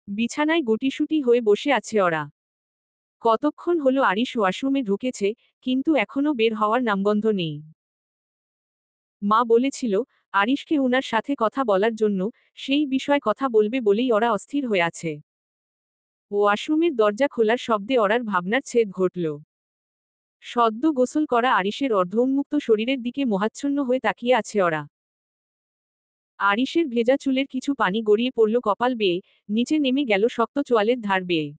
বিছানায় গুটিসুটি হয়ে বসে আছে ওরা। কতক্ষণ হলো আরিশ ওয়াশরুমে ঢুকেছে, কিন্তু এখনো বের হওয়ার নামগন্ধ নেই। মা বলেছিল, আরিশকে উনার সাথে কথা বলার জন্য, সেই বিষয়ে কথা বলবে বলেই ওরা অস্থির হয়ে আছে। ওয়াশরুমের দরজা খোলার শব্দে ওরার ভাবনার ছেদ ঘটল। সদ্য গোসল করা আরিশের অর্ধউন্মুক্ত শরীরের দিকে মোহাচ্ছন্ন হয়ে তাকিয়ে আছে ওরা। আরিশের ভেজা চুলের কিছু পানি গড়িয়ে পড়ল কপাল বেয়ে, নিচে নেমে গেল শক্ত চোয়ালের ধার বেয়ে।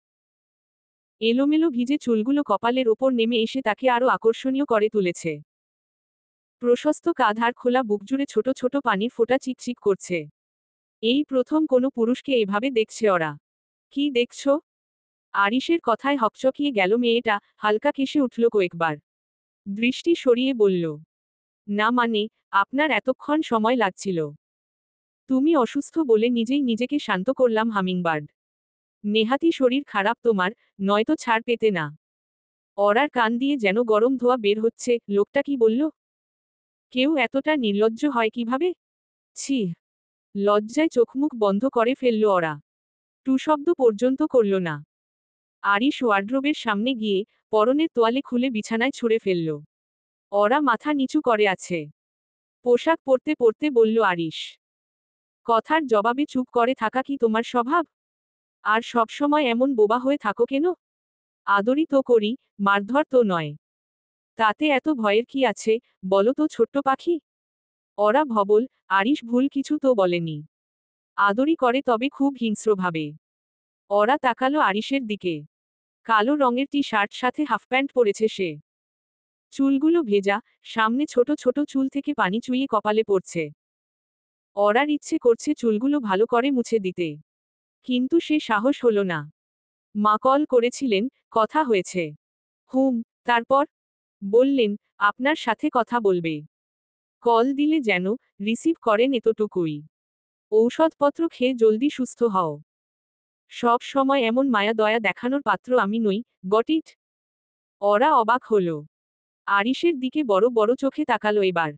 এলোমেলো ভিজে চুলগুলো কপালের ওপর নেমে এসে তাকে আরো আকর্ষণীয় করে তুলেছে। প্রশস্ত কাঁধ আর খোলা বুক জুড়ে ছোট ছোট পানির ফোঁটা চিকচিক করছে। এই প্রথম কোনো পুরুষকে এভাবে দেখছে ওরা। কি দেখছো? আরিশের কথায় হকচকিয়ে গেল মেয়েটা, হালকা কেশে উঠল কয়েকবার। দৃষ্টি সরিয়ে বলল, না মানে, আপনার এতক্ষণ সময় লাগছিল। তুমি অসুস্থ বলে নিজেই নিজেকে শান্ত করলাম হামিংবার্ড। নেহাতি শরীর খারাপ তোমার, নয়তো ছাড় পেতে না। ওরার কান দিয়ে যেন গরম ধোঁয়া বের হচ্ছে, লোকটা কি বলল? কেউ এতটা নির্লজ্জ হয় কিভাবে? ছি! লজ্জায় চোখমুখ বন্ধ করে ফেলল ওরা। টু শব্দ পর্যন্ত করল না। আরিশ ওয়ার্ড্রোবের সামনে গিয়ে, পরনের তোয়ালে খুলে বিছানায় ছুঁড়ে ফেলল। ওরা মাথা নিচু করে আছে। পোশাক পরতে পরতে বলল আরিশ, কথার জবাবে চুপ করে থাকা কি তোমার স্বভাব? আর সবসময় এমন বোবা হয়ে থাকো কেন? আদরই তো করি, মারধর তো নয়। তাতে এত ভয়ের কি আছে, বলো তো ছোট্ট পাখি? ওরা ভবল, আরিশ ভুল কিছু তো বলেনি। আদরই করে, তবে খুব হিংস্রভাবে। ওরা তাকালো আরিশের দিকে। কালো রঙের টি শার্ট সাথে হাফ প্যান্ট পরেছে সে। চুলগুলো ভেজা, সামনে ছোট ছোট চুল থেকে পানি চুইয়ে কপালে পড়ছে। ওরার ইচ্ছে করছে চুলগুলো ভালো করে মুছে দিতে। কিন্তু সে সাহস হলো না। মা কল করেছিলেন, কথা হয়েছে? হুম। তারপর? বললেন, আপনার সাথে কথা বলবে। কল দিলে যেন রিসিভ করেন, এতটুকুই। ঔষধপত্র খেয়ে জলদি সুস্থ হও। সব সময় এমন মায়া দয়া দেখানোর পাত্র আমি নই, গট ইট? ওরা অবাক হলো। আরিশের দিকে বড় বড় চোখে তাকালো এবার।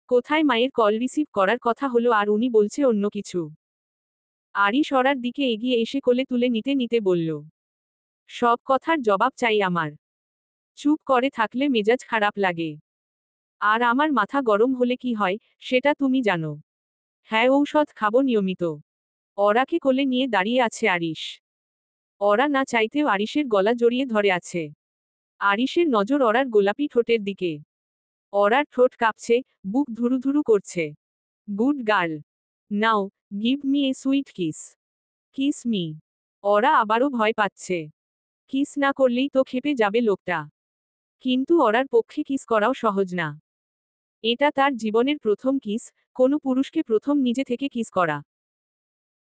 কোথায় মায়ের কল রিসিভ করার কথা হলো আর উনি বলছে অন্য কিছু। আরিশ ওরার দিকে এগিয়ে এসে কোলে তুলে নিতে নিতে বলল, সব কথার জবাব চাই আমার। চুপ করে থাকলে মেজাজ খারাপ লাগে। আর আমার মাথা গরম হলে কি হয়, সেটা তুমি জানো। হ্যাঁ, ঔষধ খাবো নিয়মিত। ওরাকে কোলে নিয়ে দাঁড়িয়ে আছে আরিশ। ওরা না চাইতেও আরিশের গলা জড়িয়ে ধরে আছে। আরিশের নজর ওরার গোলাপি ঠোঁটের দিকে। ওরার ঠোঁট কাঁপছে, বুক ধুরুধুরু করছে। Good girl. Now, give me a sweet kiss. Kiss me. ওরা আবারও ভয় পাচ্ছে। কিস না করলেই তো খেপে যাবে লোকটা। কিন্তু ওরার পক্ষে কিস করাও সহজ না। এটা তার জীবনের প্রথম কিস, কোনো পুরুষকে প্রথম নিজে থেকে কিস করা।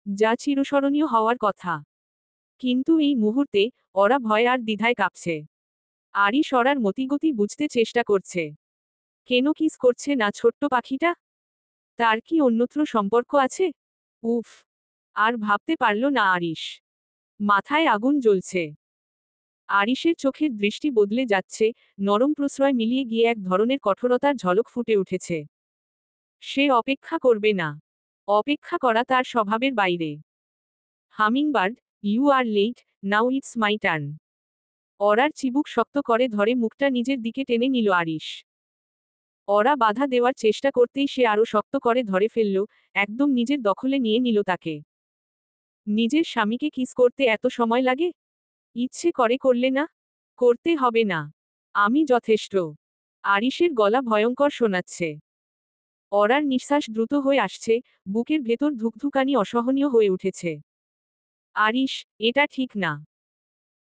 যা চিরস্মরণীয় হওয়ার কথা। কিন্তু এই মুহূর্তে, ওরা ভয় আর দ্বিধায় কাঁপছে। আরিশ ওরার মতিগতি বুঝতে চেষ্টা করছে। কেন কিস করছে না ছোট্ট পাখিটা? তার কি অন্যত্র সম্পর্ক আছে? উফ! আর ভাবতে পারল না আরিশ। মাথায় আগুন জ্বলছে। আরিশের চোখের দৃষ্টি বদলে যাচ্ছে, নরম প্রশ্রয় মিলিয়ে গিয়ে এক ধরনের কঠোরতার ঝলক ফুটে উঠেছে। সে অপেক্ষা করবে না। অপেক্ষা করা তার স্বভাবের বাইরে। Hummingbird, you are late, now it's my turn. ওরার চিবুক শক্ত করে ধরে মুখটা নিজের দিকে টেনে নিল আরিশ। ওরা বাধা দেওয়ার চেষ্টা করতেই সে আরো শক্ত করে ধরে ফেলল, একদম নিজের দখলে নিয়ে নিল তাকে। নিজের স্বামীকে কিস করতে এত সময় লাগে? ইচ্ছে করে করলে না? করতে হবে না। আমি যথেষ্ট। আরিশের গলা ভয়ঙ্কর শোনাচ্ছে। ওরার নিঃশ্বাস দ্রুত হয়ে আসছে, বুকের ভেতর ধুকধুকানি অসহনীয় হয়ে উঠেছে। আরিশ, এটা ঠিক না।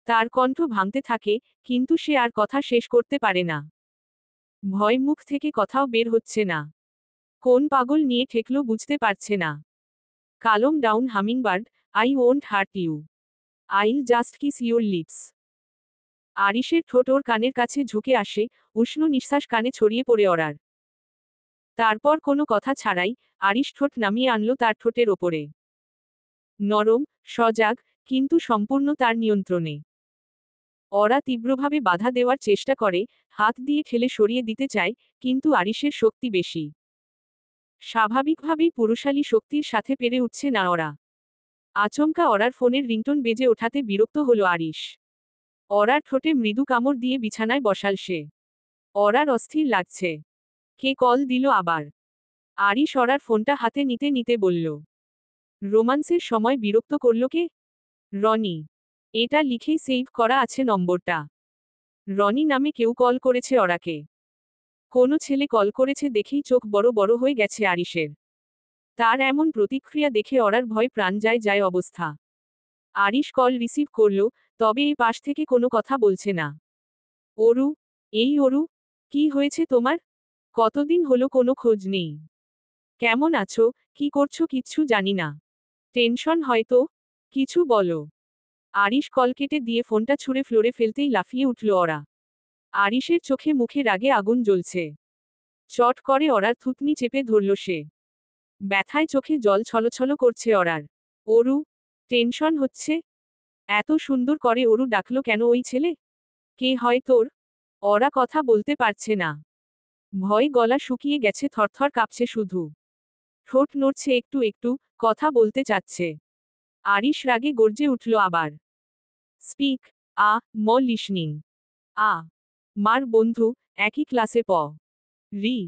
তার কণ্ঠ ভাঙতে থাকে, কিন্তু সে আর কথা শেষ করতে পারে না। ভয় মুখ থেকে কথাও বের হচ্ছে না। কোন পাগল নিয়ে ঠেকলো বুঝতে পারছে না। Calm down hummingbird, I won't hurt you. I'll just kiss your lips. আরিশের ঠোঁট ওর কানের কাছে ঝুঁকে আসে, উষ্ণ নিঃশ্বাস কানে ছড়িয়ে পড়ে ওরার। তারপর কোনো কথা ছাড়াই, আরিশ ঠোঁট নামিয়ে আনলো তার ঠোঁটের ওপরে। নরম, সজাগ, কিন্তু সম্পূর্ণ তার নিয়ন্ত্রণে। ওরা তীব্রভাবে বাধা দেওয়ার চেষ্টা করে, হাত দিয়ে ঠেলে সরিয়ে দিতে চায়, কিন্তু আরিশের শক্তি বেশি। স্বাভাবিকভাবেই পুরুষালী শক্তির সাথে পেরে উঠছে না ওরা। আচমকা অরার ফোনের রিংটোন বেজে ওঠাতে বিরক্ত হলো আরিশ। অরার ঠোঁটে মৃদু কামড় দিয়ে বিছানায় বসাল সে। অরার অস্থির লাগছে। কে কল দিল আবার? আরিশ অরার ফোনটা হাতে নিতে নিতে বলল। রোমান্সের সময় বিরক্ত করল কে? রনি। এটা লিখেই সেভ করা আছে নম্বরটা। রনি নামে কেউ কল করেছে অরাকে। কোনো ছেলে কল করেছে দেখেই চোখ বড় বড় হয়ে গেছে আরিশের। তার এমন প্রতিক্রিয়া দেখে অরার ভয় প্রাণ যায় যায় অবস্থা। আরিশ কল রিসিভ করল, তবে এই পাশ থেকে কোনো কথা বলছে না। অরু, এই অরু, কি হয়েছে তোমার? কতদিন হলো কোনো খোঁজ নেই। কেমন আছো, কি করছো কিচ্ছু জানি না। টেনশন হয়তো, কিছু বলো। আরিশ কল কেটে দিয়ে ফোনটা ছুঁড়ে ফ্লোরে ফেলতেই লাফিয়ে উঠল অরা। আরিশের চোখে মুখে রাগে আগুন জ্বলছে। চট করে অরার থুতনি চেপে ধরল সে। ব্যথায় চোখে জল ছলছল করছে অরার। অরু, টেনশন হচ্ছে? এত সুন্দর করে অরু ডাকলো কেন ওই ছেলে? কে হয় তোর? অরা কথা বলতে পারছে না। ভয় গলা শুকিয়ে গেছে, থরথর কাঁপছে শুধু। ঠোঁট নড়ছে একটু একটু, কথা বলতে চাচ্ছে। আরিশ রাগে গর্জে উঠল আবার। স্পিক, ম লিসনিং। মার বন্ধু, একই ক্লাসে রি।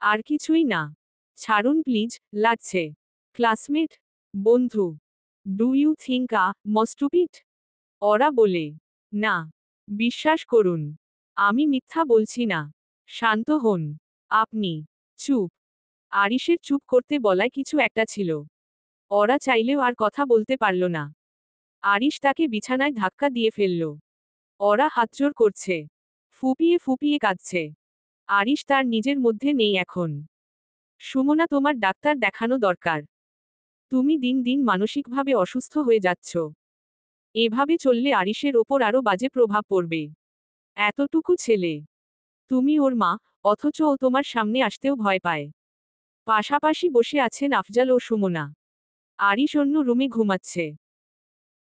আর কিছুই না। ছাড়ুন প্লিজ, লাগছে। ক্লাসমেট? বন্ধু। ডু ইউ থিঙ্ক ম স্টুপিড? ওরা বলে। না। বিশ্বাস করুন। আমি মিথ্যা বলছি না। শান্ত হন। আপনি। চুপ। আরিশের চুপ করতে বলায় কিছু একটা ছিল। ওরা চাইলেও আর কথা বলতে পারল না। আরিশ তাকে বিছানায় ধাক্কা দিয়ে ফেলল। ওরা হাতজোড় করছে। ফুপিয়ে ফুপিয়ে কাঁদছে। আরিশ তার নিজের মধ্যে নেই এখন। সুমনা, তোমার ডাক্তার দেখানো দরকার। তুমি দিন দিন মানসিকভাবে অসুস্থ হয়ে যাচ্ছ। এভাবে চললে আরিশের ওপর আরও বাজে প্রভাব পড়বে। এতটুকু ছেলে। তুমি ওর মা, অথচ ও তোমার সামনে আসতেও ভয় পায়। পাশাপাশি বসে আছেন আফজাল ও সুমনা। আরিশ অন্য রুমে ঘুমাচ্ছে।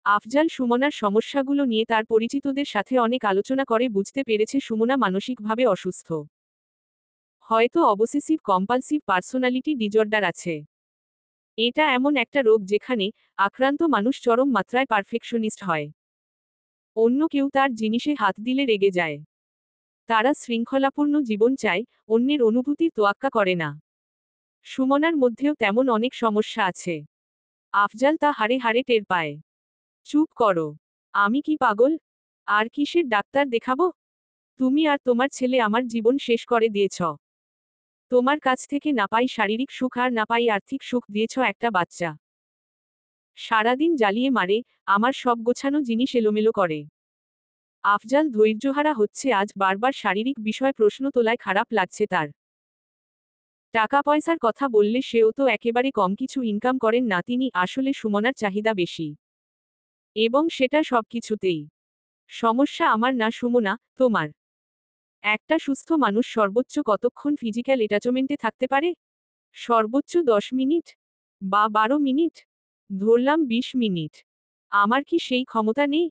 আফজাল সুমনার সমস্যাগুলো নিয়ে তার পরিচিতদের সাথে অনেক আলোচনা করে বুঝতে পেরেছে সুমনা মানসিকভাবে অসুস্থ। হয়তো অবসেসিভ কম্পালসিভ পার্সোনালিটি ডিজর্ডার আছে। এটা এমন একটা রোগ যেখানে আক্রান্ত মানুষ চরম মাত্রায় পারফেকশনিস্ট হয়। অন্য কেউ তার জিনিসে হাত দিলে রেগে যায়। তারা শৃঙ্খলাপূর্ণ জীবন চায়, অন্যের অনুভূতির তোয়াক্কা করে না। সুমনার মধ্যেও তেমন অনেক সমস্যা আছে। আফজাল তা হাড়ে হাড়ে টের পায়। চুপ করো। আমি কি পাগল? আর কিসের ডাক্তার দেখাবো? তুমি আর তোমার ছেলে আমার জীবন শেষ করে দিয়েছ। তোমার কাছ থেকে না পাই শারীরিক সুখ আর না পাই আর্থিক সুখ দিয়েছ একটা বাচ্চা। সারাদিন জ্বালিয়ে মারে, আমার সব গোছানো জিনিস এলোমেলো করে। আফজাল ধৈর্যহারা হচ্ছে আজ বারবার শারীরিক বিষয় প্রশ্ন তোলায় খারাপ লাগছে তার। টাকা পয়সার কথা বললে সেও তো একেবারে কম কিছু ইনকাম করেন না তিনি, আসলে সুমনার চাহিদা বেশি। এবং সেটা সবকিছুতেই। সমস্যা আমার না সুমনা, তোমার। একটা সুস্থ মানুষ সর্বোচ্চ কতক্ষণ ফিজিক্যাল অ্যাটাচমেন্টে থাকতে পারে? সর্বোচ্চ 10 মিনিট? বা 12 মিনিট? ধরলাম 20 মিনিট। আমার কি সেই ক্ষমতা নেই?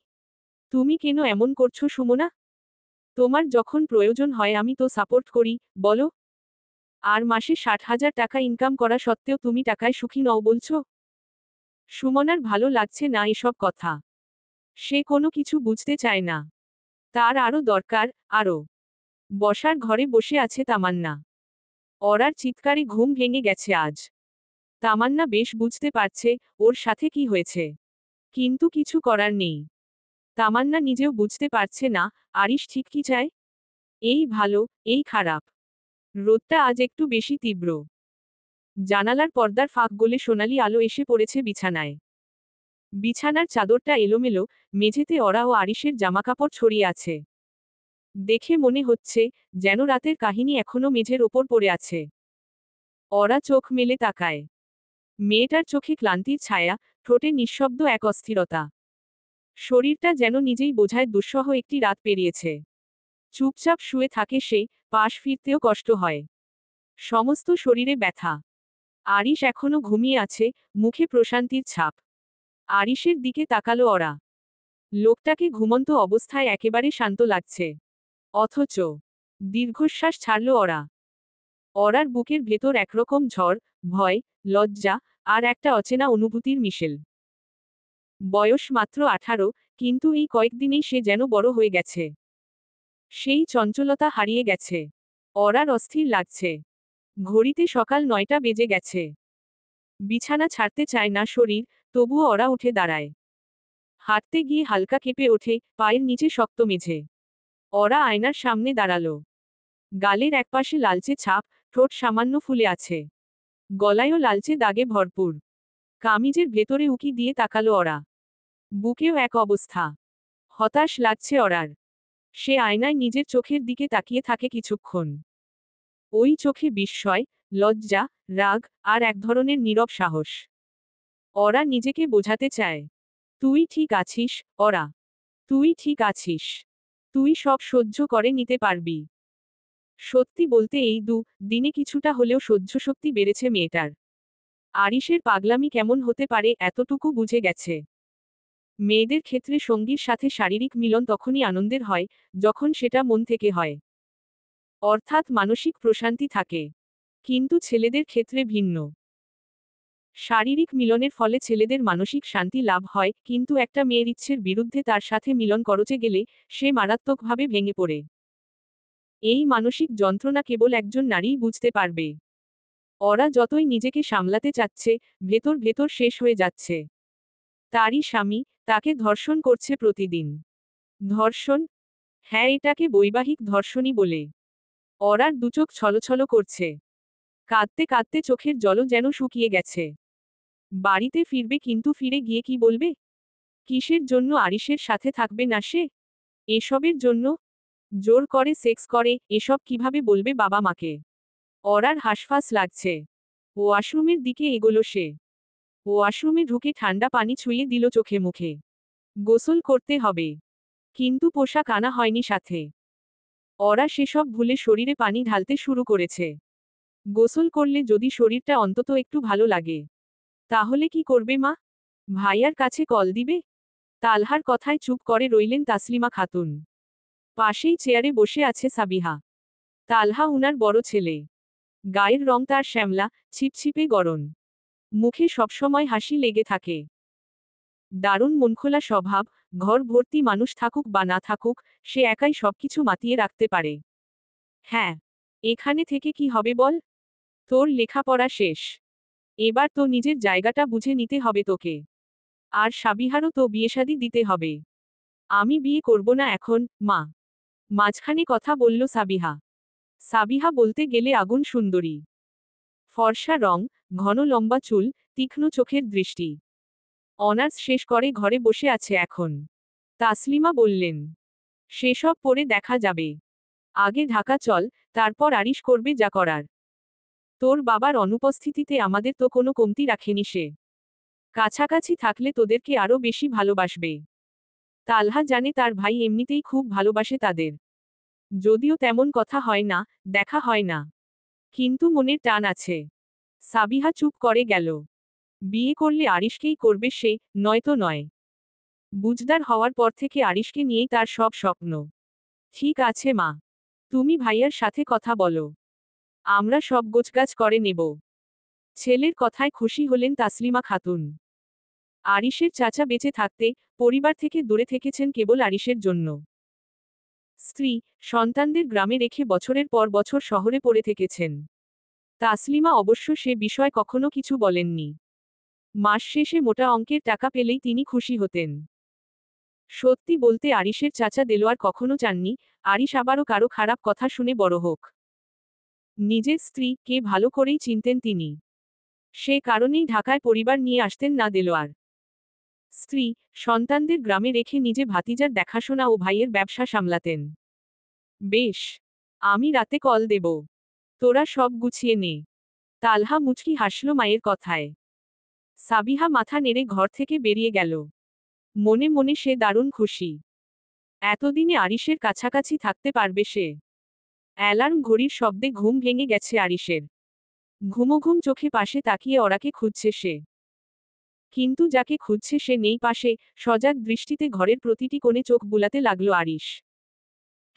তুমি কেন এমন করছো সুমনা? তোমার যখন প্রয়োজন হয় আমি তো সাপোর্ট করি, বলো। আর মাসে 60,000 টাকা ইনকাম করা সত্ত্বেও তুমি টাকায় সুখী নও বলছো? সুমনার ভালো লাগছে না এসব কথা। সে কোনো কিছু বুঝতে চায় না। তার আরও দরকার, আরও। বসার ঘরে বসে আছে তামান্না। অরার চিৎকারে ঘুম ভেঙে গেছে আজ। তামান্না বেশ বুঝতে পারছে ওর সাথে কি হয়েছে। কিন্তু কিছু করার নেই। তামান্না নিজেও বুঝতে পারছে না আরিশ ঠিক কি চায়। এই ভালো, এই খারাপ। রোদটা আজ একটু বেশি তীব্র। জানালার পর্দার ফাঁক গলে সোনালি আলো এসে পড়েছে বিছানায়। বিছানার চাদরটা এলোমেলো, মেঝেতে অরা ও আরিশের জামাকাপড় ছড়িয়ে আছে। দেখে মনে হচ্ছে যেন রাতের কাহিনী এখনো মেঝের ওপর পড়ে আছে। অরা চোখ মেলে তাকায়। মেয়েটার চোখে ক্লান্তির ছায়া, ঠোঁটে নিঃশব্দ এক অস্থিরতা। শরীরটা যেন নিজেই বোঝায় দুঃসহ একটি রাত পেরিয়েছে। চুপচাপ শুয়ে থাকে সে, পাশ ফিরতেও কষ্ট হয়। সমস্ত শরীরে ব্যথা। আরিশ এখনো ঘুমিয়ে আছে, মুখে প্রশান্তির ছাপ। আরিশের দিকে তাকালো অরা। লোকটাকে ঘুমন্ত অবস্থায় একেবারে শান্ত লাগছে। অথচ দীর্ঘশ্বাস ছাড়ল অরা। অরার বুকের ভেতর একরকম ঝড়, ভয়, লজ্জা আর একটা অচেনা অনুভূতির মিশেল। বয়স মাত্র 18, কিন্তু এই কয়েকদিনেই সে যেন বড় হয়ে গেছে। সেই চঞ্চলতা হারিয়ে গেছে। অরার অস্থির লাগছে। ঘড়িতে সকাল 9টা বেজে গেছে। বিছানা ছাড়তে চায় না শরীর, তবুও অরা উঠে দাঁড়ায়। হাঁটতে গিয়ে হালকা কেঁপে ওঠে, পায়ের নিচে শক্ত মেঝে। অরা আয়নার সামনে দাঁড়ালো। গালের একপাশে লালচে ছাপ, ঠোঁট সামান্য ফুলে আছে। গলায়ও লালচে দাগে ভরপুর। কামিজের ভেতরে উকি দিয়ে তাকালো অরা। বুকেও এক অবস্থা। হতাশ লাগছে অরার। সে আয়নায় নিজের চোখের দিকে তাকিয়ে থাকে কিছুক্ষণ। ওই চোখে বিস্ময়, লজ্জা, রাগ, আর এক ধরনের নীরব সাহস। অরা নিজেকে বোঝাতে চায়। তুই ঠিক আছিস, অরা। তুই ঠিক আছিস। তুই সব সহ্য করে নিতে পারবি। সত্যি বলতে এই দিনে কিছুটা হলেও সহ্যশক্তি বেড়েছে মেয়েটার। আরিশের পাগলামি কেমন হতে পারে এতটুকু বুঝে গেছে। মেয়েদের ক্ষেত্রে সঙ্গীর সাথে শারীরিক মিলন তখনই আনন্দের হয়, যখন সেটা মন থেকে হয়। অর্থাৎ মানসিক প্রশান্তি থাকে। কিন্তু ছেলেদের ক্ষেত্রে ভিন্ন। শারীরিক মিলনের ফলে ছেলেদের মানসিক শান্তি লাভ হয়, কিন্তু একটা মেয়ের ইচ্ছের বিরুদ্ধে তার সাথে মিলন করতে গেলে সে মারাত্মকভাবে ভেঙে পড়ে। এই মানসিক যন্ত্রণা কেবল একজন নারীই বুঝতে পারবে। অরা যতই নিজেকে সামলাতে চাচ্ছে, ভেতর ভেতর শেষ হয়ে যাচ্ছে। তারই স্বামী তাকে ধর্ষণ করছে প্রতিদিন। ধর্ষণ? হ্যাঁ, এটাকে বৈবাহিক ধর্ষণই বলে। অরার দুচোখ ছলছল করছে। কাঁদতে কাঁদতে চোখের জলও যেন শুকিয়ে গেছে। বাড়িতে ফিরবে, কিন্তু ফিরে গিয়ে কি বলবে? কিসের জন্য আরিশের সাথে থাকবে না সে? এসবের জন্য? জোর করে সেক্স করে, এসব কিভাবে বলবে বাবা মাকে? অরার হাঁসফাঁস লাগছে। ওয়াশরুমের দিকে এগোলো সে। ওয়াশরুমে ঢুকে ঠান্ডা পানি ছুঁয়ে দিল চোখে মুখে। গোসল করতে হবে। কিন্তু পোশাক আনা হয়নি সাথে। অরা সেসব ভুলে শরীরে পানি ঢালতে শুরু করেছে। গোসল করলে যদি শরীরটা অন্তত একটু ভালো লাগে। তাহলে কি করবে মা? ভাইয়ার কাছে কল দিবে? তালহার কথায় চুপ করে রইলেন তাসলিমা খাতুন। পাশেই চেয়ারে বসে আছে সাবিহা। তালহা উনার বড় ছেলে। গায়ের রং তার শ্যামলা, ছিপছিপে গরম। মুখে সবসময় হাসি লেগে থাকে। দারুণ মনখোলা স্বভাব, ঘর ভর্তি মানুষ থাকুক বা না থাকুক, সে একাই সবকিছু মাতিয়ে রাখতে পারে। হ্যাঁ। এখানে থেকে কি হবে বল? তোর লেখাপড়া শেষ। এবার তো নিজের জায়গাটা বুঝে নিতে হবে তোকে। আর সাবিহারও তো বিয়েশাদি দিতে হবে। আমি বিয়ে করব না এখন, মা। মাঝখানে কথা বলল সাবিহা। সাবিহা বলতে গেলে আগুন সুন্দরী। ফর্সা রং, ঘন লম্বা চুল, তীক্ষ্ণ চোখের দৃষ্টি। অনার্স শেষ করে ঘরে বসে আছে এখন। তাসলিমা বললেন, সেসব পরে দেখা যাবে। আগে ঢাকা চল, তারপর আরিশ করবে যা করার। তোর বাবার অনুপস্থিতিতে আমাদের তো কোনো কমতি রাখেনি সে। কাছাকাছি থাকলে তোদেরকে আরো বেশি ভালোবাসবে। তালহা জানে তার ভাই এমনিতেই খুব ভালোবাসে তাদের। যদিও তেমন কথা হয় না, দেখা হয় না। কিন্তু মনের টান আছে। সাবিহা চুপ করে গেল। বিয়ে করলে আরিশকেই করবে সে, নয়তো নয়। বুঝদার হওয়ার পর থেকে আরিশকে নিয়েই তার সব স্বপ্ন। ঠিক আছে মা। তুমি ভাইয়ার সাথে কথা বলো। আমরা সব গোছগাছ করে নেব। ছেলের কথায় খুশি হলেন তাসলিমা খাতুন। আরিশের চাচা বেঁচে থাকতে পরিবার থেকে দূরে থেকেছেন কেবল আরিশের জন্য। স্ত্রী, সন্তানদের গ্রামে রেখে বছরের পর বছর শহরে পড়ে থেকেছেন। তাসলিমা অবশ্য সে বিষয় কখনো কিছু বলেননি। মাস শেষে মোটা অঙ্কের টাকা পেলেই তিনি খুশি হতেন। সত্যি বলতে আরিশের চাচা দেলোয়ার কখনো চাননি আরিশ আবারও কারো খারাপ কথা শুনে বড় হোক। নিজের স্ত্রীকে ভালো করেই চিনতেন তিনি। সে কারণেই ঢাকায় পরিবার নিয়ে আসতেন না দেলোয়ার। স্ত্রী, সন্তানদের গ্রামে রেখে নিজে ভাতিজার দেখাশোনা ও ভাইয়ের ব্যবসা সামলাতেন। বেশ। আমি রাতে কল দেব। তোরা সব গুছিয়ে নে। তালহা মুচকি হাসল মায়ের কথায়। সাবিহা মাথা নেড়ে ঘর থেকে বেরিয়ে গেল। মনে মনে সে দারুণ খুশি। এতদিনে আরিশের কাছাকাছি থাকতে পারবে সে। অ্যালার্ম ঘড়ির শব্দে ঘুম ভেঙে গেছে আরিশের। ঘুমোঘুম চোখে পাশে তাকিয়ে অরাকে খুঁজছে সে। কিন্তু যাকে খুঁজছে সে নেই পাশে, সজাগ দৃষ্টিতে ঘরের প্রতিটি কোণে চোখ বুলাতে লাগলো আরিশ।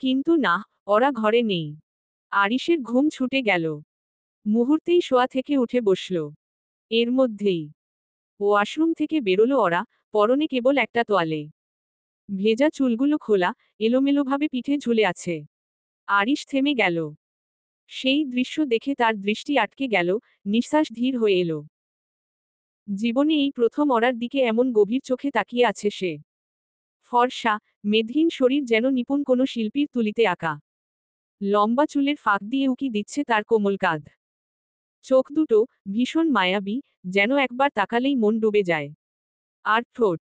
কিন্তু না, ওরা ঘরে নেই। আরিশের ঘুম ছুটে গেল। মুহূর্তেই শোয়া থেকে উঠে বসল। এর মধ্যেই ওয়াশরুম থেকে বেরোলো ওরা, পরনে কেবল একটা তোয়ালে। ভেজা চুলগুলো খোলা, এলোমেলোভাবে পিঠে ঝুলে আছে। আরিশ থেমে গেল। সেই দৃশ্য দেখে তার দৃষ্টি আটকে গেল, নিঃশ্বাস ধীর হয়ে এলো। জীবনে এই প্রথম অরার দিকে এমন গভীর চোখে তাকিয়ে আছে সে। ফর্সা, মেদহীন শরীর যেন নিপুণ কোনো শিল্পীর তুলিতে আঁকা। লম্বা চুলের ফাঁক দিয়ে উকি দিচ্ছে তার কোমল কাঁধ। চোখ দুটো ভীষণ মায়াবী, যেন একবার তাকালেই মন ডুবে যায়। আর ঠোঁট,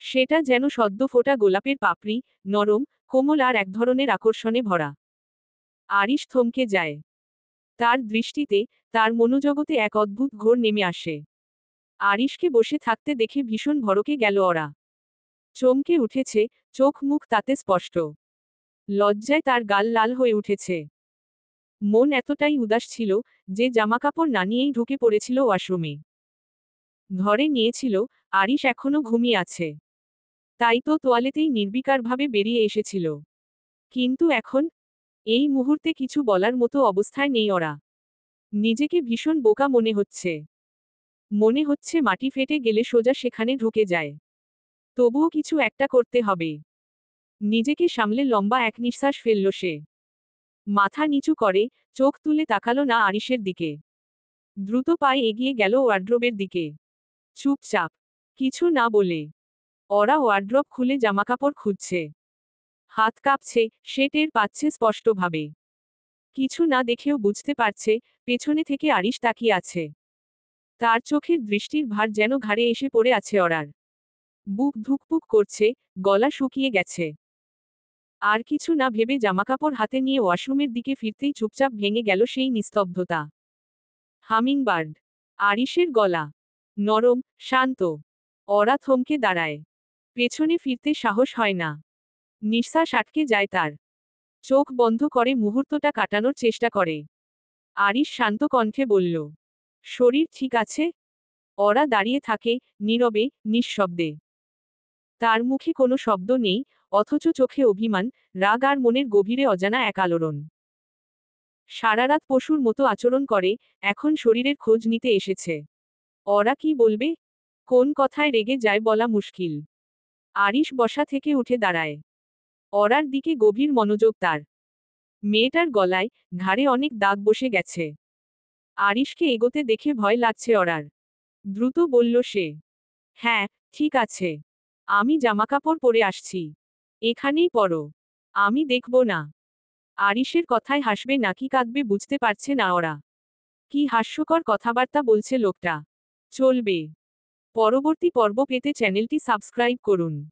সেটা যেন সদ্য ফোটা গোলাপের পাপড়ি, নরম, কোমল আর এক ধরনের আকর্ষণে ভরা। আরিশ থমকে যায়। তার দৃষ্টিতে, তার মনোজগতে এক অদ্ভুত ঘোর নেমে আসে। আরিশকে বসে থাকতে দেখে ভীষণ ভড়কে গেল ওরা। চমকে উঠেছে, চোখ মুখ তাতে স্পষ্ট। লজ্জায় তার গাল লাল হয়ে উঠেছে। মন এতটাই উদাস ছিল, যে জামাকাপড় না নিয়েই ঢুকে পড়েছিল ওয়াশরুমে। ধরে নিয়েছিল, আরিশ এখনো ঘুমিয়ে আছে। তাই তো তোয়ালেতেই নির্বিকারভাবে বেরিয়ে এসেছিল। কিন্তু এখন, এই মুহূর্তে কিছু বলার মতো অবস্থায় নেই ওরা। নিজেকে ভীষণ বোকা মনে হচ্ছে। মনে হচ্ছে মাটি ফেটে গেলে সোজা সেখানে ঢুকে যায়। তবুও কিছু একটা করতে হবে। নিজেকে সামলে লম্বা এক নিঃশ্বাস ফেলল সে। মাথা নিচু করে, চোখ তুলে তাকালো না আরিশের দিকে। দ্রুত পায়ে এগিয়ে গেল ওয়ার্ড্রোবের দিকে। চুপচাপ, কিছু না বলে। ওরা ওয়ার্ড্রোব খুলে জামাকাপড় খুঁজছে। হাত কাঁপছে, সে টের পাচ্ছে স্পষ্টভাবে। কিছু না দেখেও বুঝতে পারছে, পেছনে থেকে আরিশ তাকিয়ে আছে। তার চোখের দৃষ্টির ভার যেন ঘাড়ে এসে পড়ে আছে ওরার। বুক ধুকপুক করছে, গলা শুকিয়ে গেছে। আর কিছু না ভেবে জামাকাপড় হাতে নিয়ে ওয়াশরুমের দিকে ফিরতেই চুপচাপ ভেঙে গেল সেই নিস্তব্ধতা। হামিংবার্ড। আরিশের গলা। নরম, শান্ত। ওরা থমকে দাঁড়ায়। পেছনে ফিরতে সাহস হয় না। নিঃশ্বাস আটকে যায় তার। চোখ বন্ধ করে মুহূর্তটা কাটানোর চেষ্টা করে। আরিশ শান্ত কণ্ঠে বলল, শরীর ঠিক আছে? ওরা দাঁড়িয়ে থাকে, নীরবে, নিঃশব্দে। তার মুখে কোনো শব্দ নেই, অথচ চোখে অভিমান, রাগ আর মনের গভীরে অজানা এক আলোড়ন। সারারাত পশুর মতো আচরণ করে, এখন শরীরের খোঁজ নিতে এসেছে। ওরা কি বলবে? কোন কথায় রেগে যায় বলা মুশকিল। আরিশ বসা থেকে উঠে দাঁড়ায়। ওরার দিকে গভীর মনোযোগ তার। মেয়েটার গলায়, ঘাড়ে অনেক দাগ বসে গেছে। আরিশকে এগোতে দেখে ভয় লাগছে ওরার। দ্রুত বলল সে, হ্যাঁ, ঠিক আছে। আমি জামাকাপড় পরে আসছি। এখানেই পরো। আমি দেখব না। আরিশের কথায় হাসবে নাকি কাঁদবে বুঝতে পারছে না ওরা। কি হাস্যকর কথাবার্তা বলছে লোকটা। চলবে। পরবর্তী পর্ব পেতে চ্যানেলটি সাবস্ক্রাইব করুন।